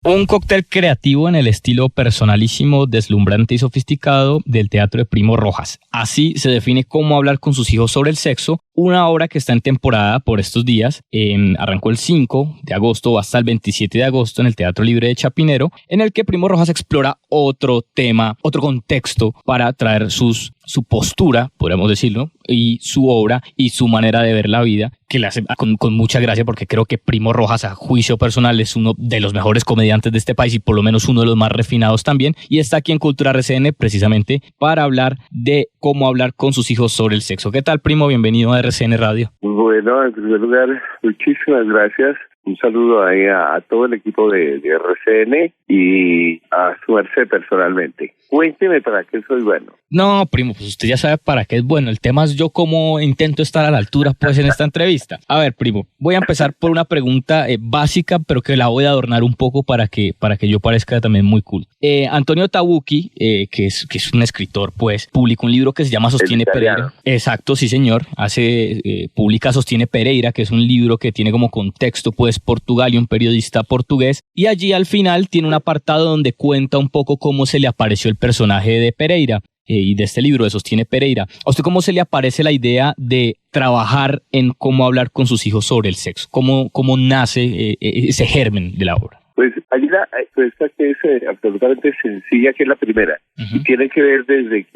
Un cóctel creativo en el estilo personalísimo, deslumbrante y sofisticado del teatro de Primo Rojas. Así se define Cómo hablar con sus hijos sobre el sexo, una obra que está en temporada por estos días. Arrancó el 5 de agosto hasta el 27 de agosto en el Teatro Libre de Chapinero, en el que Primo Rojas explora otro tema, otro contexto para traer su postura, podríamos decirlo, y su obra y su manera de ver la vida, que le hace con mucha gracia, porque creo que Primo Rojas, a juicio personal, es uno de los mejores comediantes de este país y por lo menos uno de los más refinados también, y está aquí en Cultura RCN precisamente para hablar de cómo hablar con sus hijos sobre el sexo. ¿Qué tal, Primo? Bienvenido a RCN Radio. Bueno, en primer lugar, muchísimas gracias. Un saludo ahí a todo el equipo de RCN y a su merced personalmente. Cuénteme para qué soy bueno. No, Primo, pues usted ya sabe para qué es bueno. El tema es yo cómo intento estar a la altura pues en esta entrevista. A ver, Primo, voy a empezar por una pregunta básica, pero que la voy a adornar un poco para que yo parezca también muy cool. Antonio Tabucchi, que es un escritor, pues, publicó un libro que se llama Sostiene Pereira. Exacto, sí señor. Publica Sostiene Pereira, que es un libro que tiene como contexto, pues, Portugal y un periodista portugués. Y allí al final tiene un apartado donde cuenta un poco cómo se le apareció el personaje de Pereira. Y de este libro de Sostiene Pereira. ¿A usted cómo se le aparece la idea de trabajar en cómo hablar con sus hijos sobre el sexo? ¿Cómo nace ese germen de la obra? Pues hay una respuesta que es absolutamente sencilla, que es la primera. Uh-huh. Y tiene que ver desde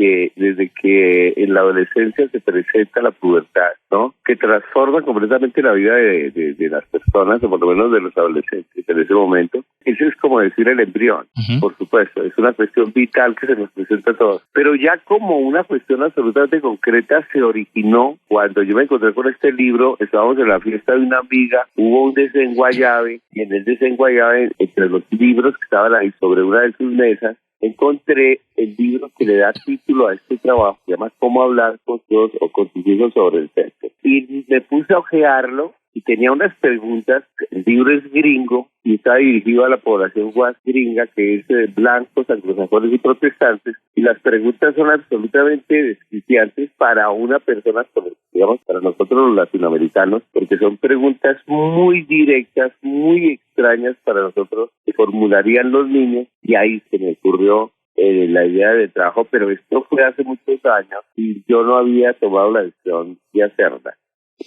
que en la adolescencia se presenta la pubertad, ¿no? Que transforma completamente la vida de las personas, o por lo menos de los adolescentes en ese momento. Ese es como decir el embrión, uh-huh. Por supuesto. Es una cuestión vital que se nos presenta a todos. Pero ya como una cuestión absolutamente concreta se originó cuando yo me encontré con este libro. Estábamos en la fiesta de una amiga, hubo un desenguayabe, y en el desenguayabe, entre los libros que estaban ahí sobre una de sus mesas, encontré el libro que le da título a este trabajo, se llama Cómo hablar con tus hijos sobre el sexo. Y me puse a ojearlo y tenía unas preguntas. El libro es gringo y está dirigido a la población guas gringa, que es de blancos, anglosajones y protestantes, y las preguntas son absolutamente desquiciantes para una persona, digamos, para nosotros los latinoamericanos, porque son preguntas muy directas, muy extrañas para nosotros, que formularían los niños, y ahí se me ocurrió la idea de trabajo, pero esto fue hace muchos años y yo no había tomado la decisión de hacerla.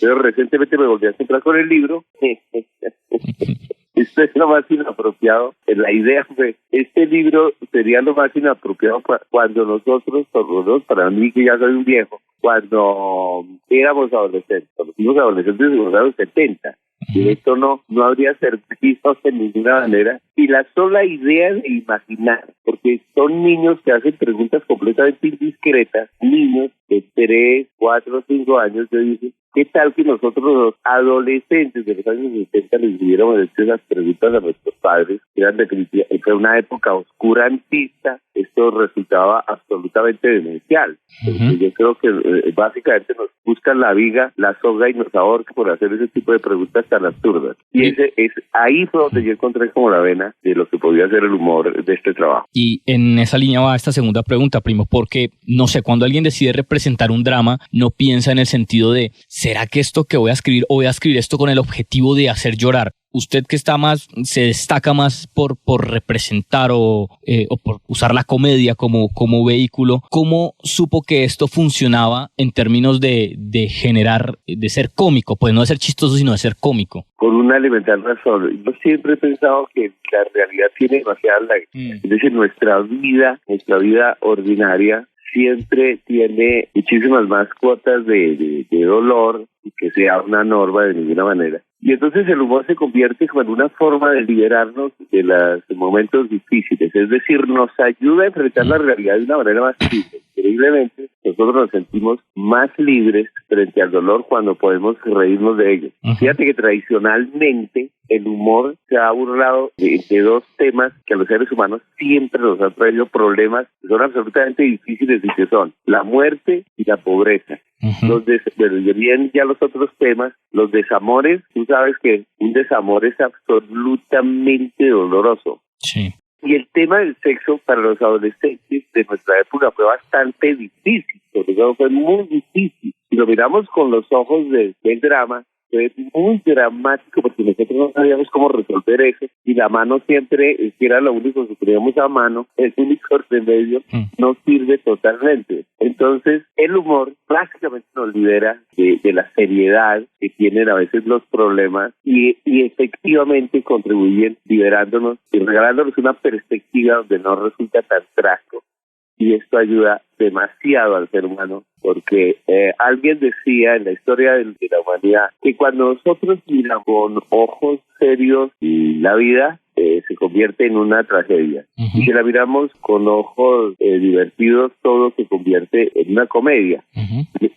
Pero recientemente me volví a encontrar con el libro. Esto es lo más inapropiado. La idea fue, este libro sería lo más inapropiado cuando nosotros, para mí que ya soy un viejo, cuando éramos adolescentes, cuando fuimos adolescentes en los años 70. Y esto no habría servido de ninguna manera. Y la sola idea de imaginar, porque son niños que hacen preguntas completamente indiscretas, niños de 3, 4, 5 años, yo dije, ¿qué tal que nosotros los adolescentes de los años 70 les hubiéramos hecho esas preguntas a nuestros padres? Fue una época oscurantista, esto resultaba absolutamente demencial. Uh-huh. Yo creo que básicamente nos buscan la viga, la soga y nos ahorcan por hacer ese tipo de preguntas tan absurdas. Y ahí fue donde yo encontré como la vena de lo que podía ser el humor de este trabajo. Y en esa línea va esta segunda pregunta, Primo, porque, no sé, cuando alguien decide representar un drama, no piensa en el sentido de, ¿será que esto que voy a escribir o voy a escribir esto con el objetivo de hacer llorar? Usted que se destaca más por representar o por usar la comedia como vehículo, ¿cómo supo que esto funcionaba en términos de generar, de ser cómico? Pues no de ser chistoso, sino de ser cómico. Por una elemental razón. Yo siempre he pensado que la realidad tiene demasiadas lágrimas. Es decir, nuestra vida ordinaria siempre tiene muchísimas más cuotas de dolor, y que sea una norma de ninguna manera. Y entonces el humor se convierte como en una forma de liberarnos de los momentos difíciles, es decir, nos ayuda a enfrentar la realidad de una manera más libre. Increíblemente, nosotros nos sentimos más libres frente al dolor cuando podemos reírnos de ello. Uh-huh. Fíjate que tradicionalmente el humor se ha burlado de dos temas que a los seres humanos siempre nos han traído problemas que son absolutamente difíciles, y que son la muerte y la pobreza. Uh-huh. Bien, ya los otros temas, los desamores, tú sabes que un desamor es absolutamente doloroso. Sí. Y el tema del sexo para los adolescentes de nuestra época fue bastante difícil, sobre todo fue muy difícil. lo miramos con los ojos del drama, es muy dramático porque nosotros no sabíamos cómo resolver eso y la mano siempre, que era lo único que teníamos a mano, el único remedio, no sirve totalmente. Entonces, el humor básicamente nos libera de la seriedad que tienen a veces los problemas y efectivamente contribuyen liberándonos y regalándonos una perspectiva donde no resulta tan trágico. Y esto ayuda demasiado al ser humano, porque alguien decía en la historia de la humanidad que cuando nosotros miramos con ojos serios la vida se convierte en una tragedia. Y si la miramos con ojos divertidos, todo se convierte en una comedia.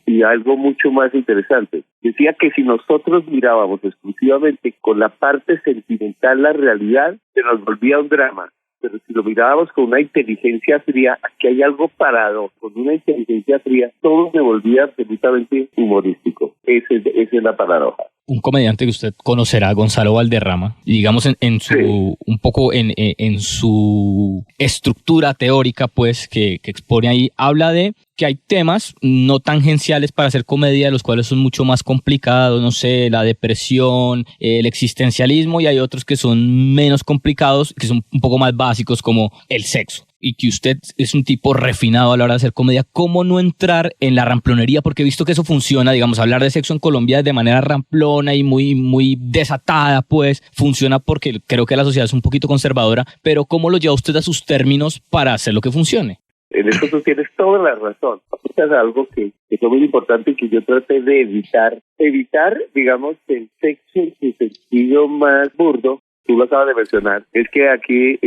Y algo mucho más interesante, decía que si nosotros mirábamos exclusivamente con la parte sentimental la realidad, se nos volvía un drama. Pero si lo mirábamos con una inteligencia fría, aquí hay algo parado, con una inteligencia fría, todo se volvía absolutamente humorístico. Esa es la paradoja. Un comediante que usted conocerá, Gonzalo Valderrama, y digamos en su, sí, un poco en su estructura teórica, pues, que expone ahí, habla de que hay temas no tangenciales para hacer comedia, de los cuales son mucho más complicados, no sé, la depresión, el existencialismo, y hay otros que son menos complicados, que son un poco más básicos, como el sexo. Y que usted es un tipo refinado a la hora de hacer comedia, ¿cómo no entrar en la ramplonería? Porque he visto que eso funciona, digamos, hablar de sexo en Colombia de manera ramplona y muy desatada, pues, funciona porque creo que la sociedad es un poquito conservadora, pero ¿cómo lo lleva usted a sus términos para hacer lo que funcione? En eso tú tienes toda la razón. Es algo que es muy importante y que yo traté de evitar, digamos, el sexo en su sentido más burdo. Tú lo acabas de mencionar, es que aquí,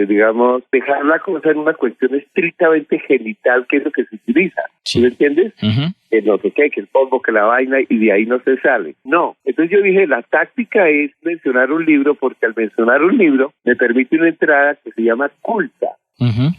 digamos, dejar la cosa en una cuestión estrictamente genital, que es lo que se utiliza, ¿sí me entiendes? No sé qué, que el polvo, que la vaina, y de ahí no se sale. No, entonces yo dije, la táctica es mencionar un libro, porque al mencionar un libro me permite una entrada que se llama culta.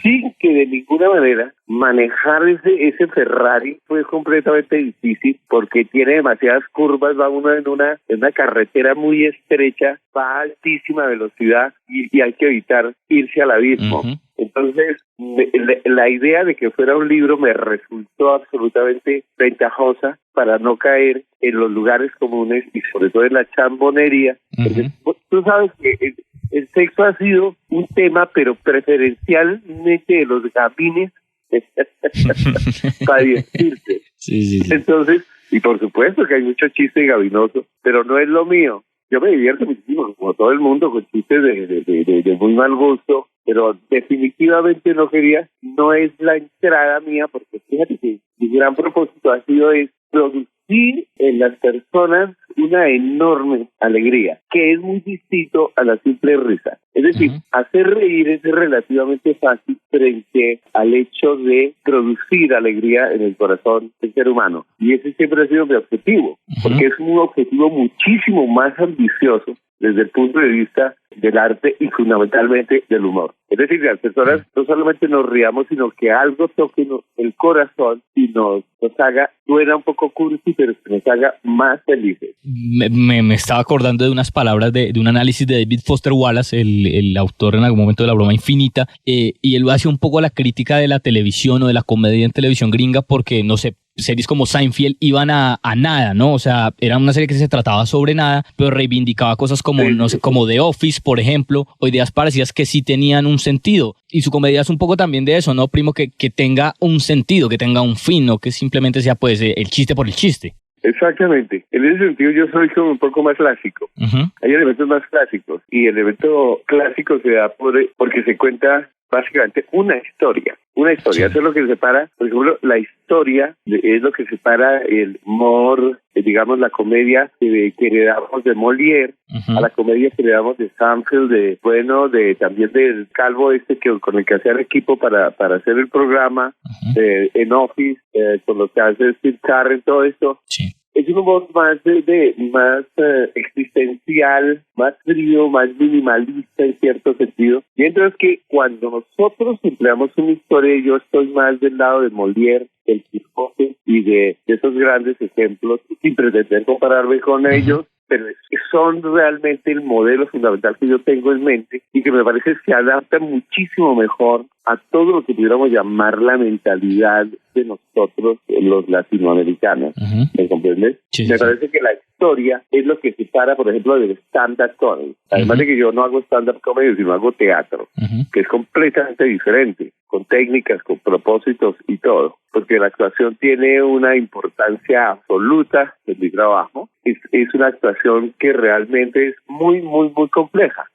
Sin que de ninguna manera manejar ese Ferrari fue completamente difícil porque tiene demasiadas curvas, va uno en una carretera muy estrecha, va a altísima velocidad y hay que evitar irse al abismo. Entonces, la idea de que fuera un libro me resultó absolutamente ventajosa para no caer en los lugares comunes y sobre todo en la chambonería. Porque tú sabes que el sexo ha sido un tema, pero preferencialmente de los gamines para divertirse. Sí. Entonces, y por supuesto que hay mucho chiste gabinoso, pero no es lo mío. Yo me divierto muchísimo, como todo el mundo, con chistes de muy mal gusto, pero definitivamente no es la entrada mía, porque fíjate que mi gran propósito ha sido producir en las personas una enorme alegría, que es muy distinto a la simple risa. Es decir, hacer reír es relativamente fácil frente al hecho de producir alegría en el corazón del ser humano. Y ese siempre ha sido mi objetivo, porque es un objetivo muchísimo más ambicioso desde el punto de vista del arte y fundamentalmente del humor. Es decir, que las personas no solamente nos riamos, sino que algo toque el corazón y nos haga, suena un poco cursi, pero que nos haga más felices. Me estaba acordando de unas palabras de un análisis de David Foster Wallace, el autor en algún momento de La Broma Infinita, y él hace un poco la crítica de la televisión o de la comedia en televisión gringa porque, no sé, series como Seinfeld iban a nada, ¿no? O sea, era una serie que se trataba sobre nada, pero reivindicaba cosas como, no sé, como The Office, por ejemplo, o ideas parecidas que sí tenían un sentido. Y su comedia es un poco también de eso, ¿no, primo? Que tenga un sentido, que tenga un fin, no que simplemente sea, pues, el chiste por el chiste. Exactamente. En ese sentido yo soy como un poco más clásico. Hay elementos más clásicos y el elemento clásico se da porque se cuenta básicamente una historia. Sí. Eso es lo que separa, por ejemplo, la historia es lo que separa el humor, digamos, la comedia que heredamos de Molière, a la comedia que heredamos de Seinfeld, también del calvo con el que hacía el equipo para hacer el programa, en Office, con lo que hace Steve Carell, todo esto. Sí. Es un humor más existencial, más frío, más minimalista en cierto sentido. Mientras que cuando nosotros empleamos una historia, yo estoy más del lado de Molière, del Quijote y de esos grandes ejemplos, sin pretender compararme con ellos, pero son realmente el modelo fundamental que yo tengo en mente y que me parece que se adapta muchísimo mejor a todo lo que pudiéramos llamar la mentalidad de nosotros, los latinoamericanos. ¿Me comprendes? Sí, me parece que la historia es lo que separa, por ejemplo, del stand-up comedy. Además de que yo no hago stand-up comedy, sino hago teatro, que es completamente diferente, con técnicas, con propósitos y todo. Porque la actuación tiene una importancia absoluta en mi trabajo. Es una actuación que realmente es muy, muy, muy compleja.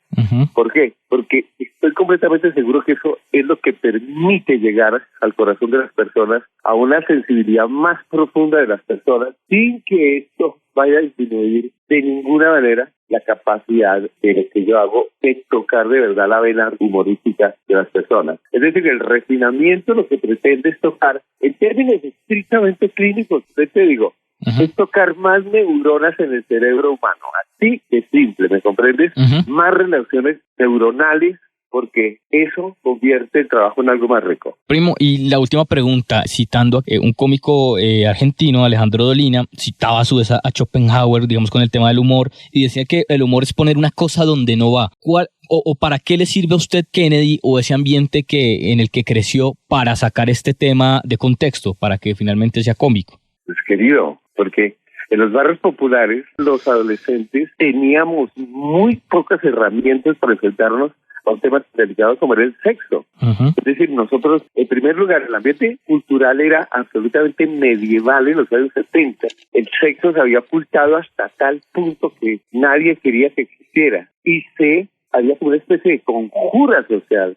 ¿Por qué? Porque estoy completamente seguro que eso es lo que permite llegar al corazón de las personas, a una sensibilidad más profunda de las personas, sin que esto vaya a disminuir de ninguna manera la capacidad de lo que yo hago de tocar de verdad la vena humorística de las personas. Es decir, el refinamiento lo que pretende es tocar, en términos estrictamente clínicos, te digo, es tocar más neuronas en el cerebro humano. Así de simple, ¿me comprendes? Más relaciones neuronales, porque eso convierte el trabajo en algo más rico. Primo, y la última pregunta, citando a un cómico argentino, Alejandro Dolina, citaba a su vez a Schopenhauer, digamos, con el tema del humor, y decía que el humor es poner una cosa donde no va. ¿Cuál o para qué le sirve a usted Kennedy o ese ambiente en el que creció para sacar este tema de contexto, para que finalmente sea cómico? Pues querido, porque en los barrios populares los adolescentes teníamos muy pocas herramientas para enfrentarnos a un tema delicado como era el sexo. Es decir, nosotros, en primer lugar, el ambiente cultural era absolutamente medieval en los años 70. El sexo se había ocultado hasta tal punto que nadie quería que existiera. Y había como una especie de conjura social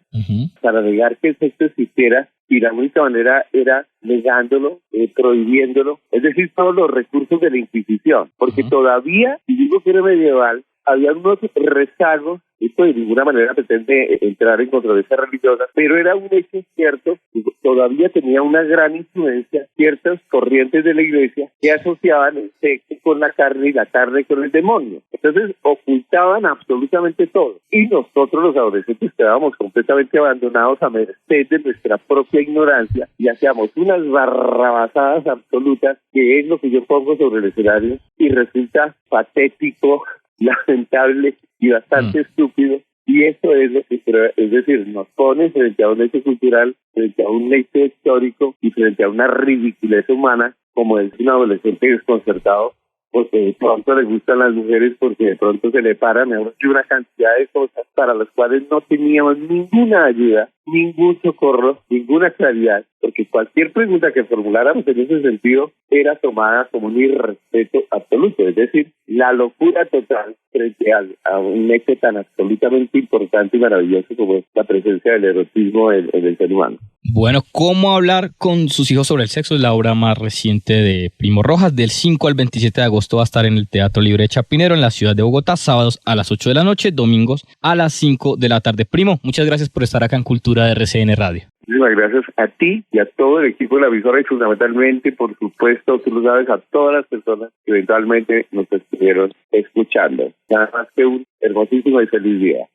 para negar que el sexo existiera, y la única manera era negándolo, prohibiéndolo, es decir, todos los recursos de la Inquisición, porque todavía, y digo que era medieval, había unos rezagos. Esto de ninguna manera pretende entrar en controversias religiosas, pero era un hecho cierto que todavía tenía una gran influencia ciertas corrientes de la iglesia que asociaban el sexo con la carne y la carne con el demonio. Entonces ocultaban absolutamente todo. Y nosotros los adolescentes quedábamos completamente abandonados a merced de nuestra propia ignorancia y hacíamos unas barrabasadas absolutas, que es lo que yo pongo sobre el escenario, y resulta patético, lamentable y bastante estúpido, y eso es lo que creo, es decir, nos pone frente a un hecho cultural, frente a un hecho histórico y frente a una ridiculez humana, como es un adolescente desconcertado porque de pronto le gustan las mujeres, porque de pronto se le paran una cantidad de cosas para las cuales no teníamos ninguna ayuda, ningún socorro, ninguna claridad, porque cualquier pregunta que formuláramos en ese sentido era tomada como un irrespeto absoluto, es decir, la locura total frente a un hecho tan absolutamente importante y maravilloso como es la presencia del erotismo en el ser humano. Bueno, ¿Cómo hablar con sus hijos sobre el sexo? Es la obra más reciente de Primo Rojas. Del 5 al 27 de agosto va a estar en el Teatro Libre de Chapinero, en la ciudad de Bogotá, sábados a las 8 de la noche, domingos a las 5 de la tarde. Primo, muchas gracias por estar acá en Cultura de RCN Radio. Muchísimas gracias a ti y a todo el equipo de la emisora y fundamentalmente, por supuesto, tú lo sabes, a todas las personas que eventualmente nos estuvieron escuchando. Nada más que un hermosísimo y feliz día.